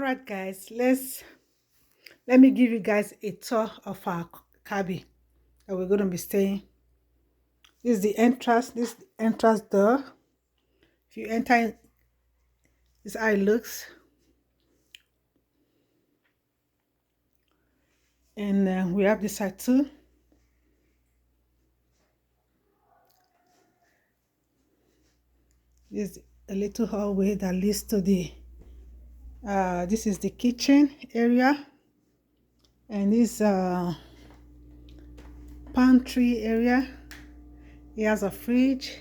Right, guys, let me give you guys a tour of our cabin that we're going to be staying. This is the entrance. This is the entrance door. If you enter, this is how it looks. And we have this side too. This is a little hallway that leads to the this is the kitchen area, and this pantry area. It has a fridge,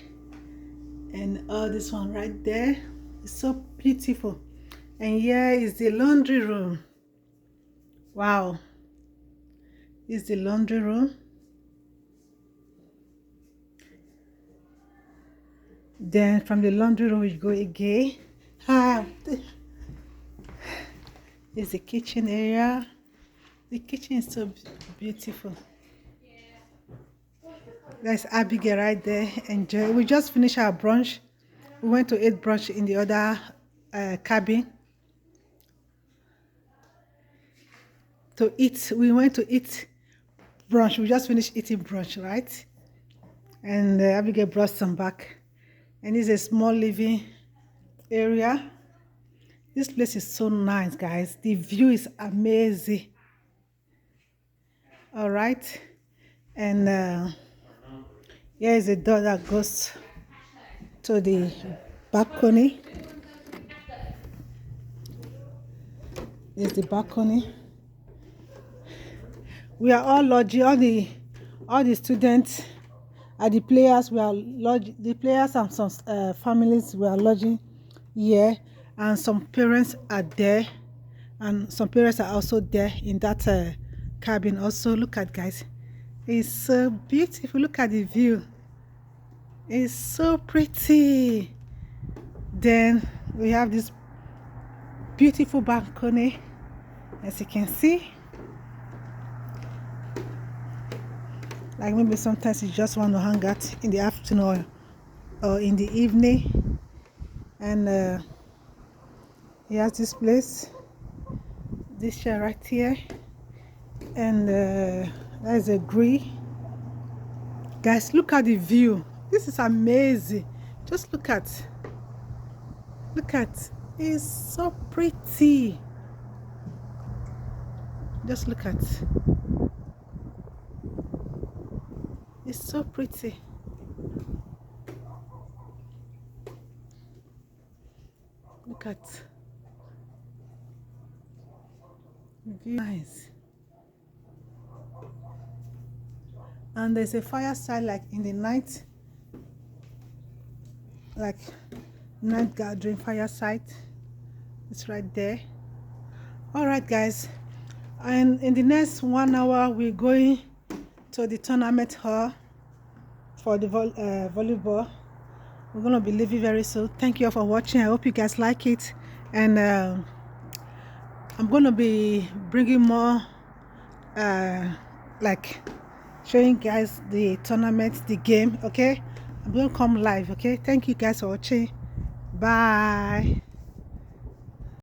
and this one right there is so beautiful. And here is the laundry room. Wow, this is the laundry room. Then from the laundry room we go again. This is the kitchen area. The kitchen is so beautiful. There's Abigail right there. Enjoy. We just finished our brunch. We went to eat brunch in the other cabin. We went to eat brunch. We just finished eating brunch, right? And Abigail brought some back. And this is a small living area. This place is so nice, guys. The view is amazing. All right. And here is a door that goes to the balcony. This is the balcony. We are all lodging. All the students are the players. The players and some families we are lodging here, and some parents are there, and some parents are also there in that cabin. Also, look at, guys, it's so beautiful. Look at the view. It's so pretty. Then we have this beautiful balcony, as you can see. Like maybe sometimes you just want to hang out in the afternoon or in the evening. And here's this place, this chair right here, and there's a grill. Guys, look at the view. This is amazing. Just look at, it's so pretty. Just look at, it's so pretty. Look at, nice. And there's a fireside, like in the night, like night gathering fireside. It's right there. All right, guys, and in the next 1 hour we're going to the tournament hall for the volleyball. We're gonna be leaving very soon. Thank you all for watching. I hope you guys like it, and I'm gonna be bringing more like showing guys the tournament, the game. Okay, I'm gonna come live. Okay, thank you guys for watching. Bye.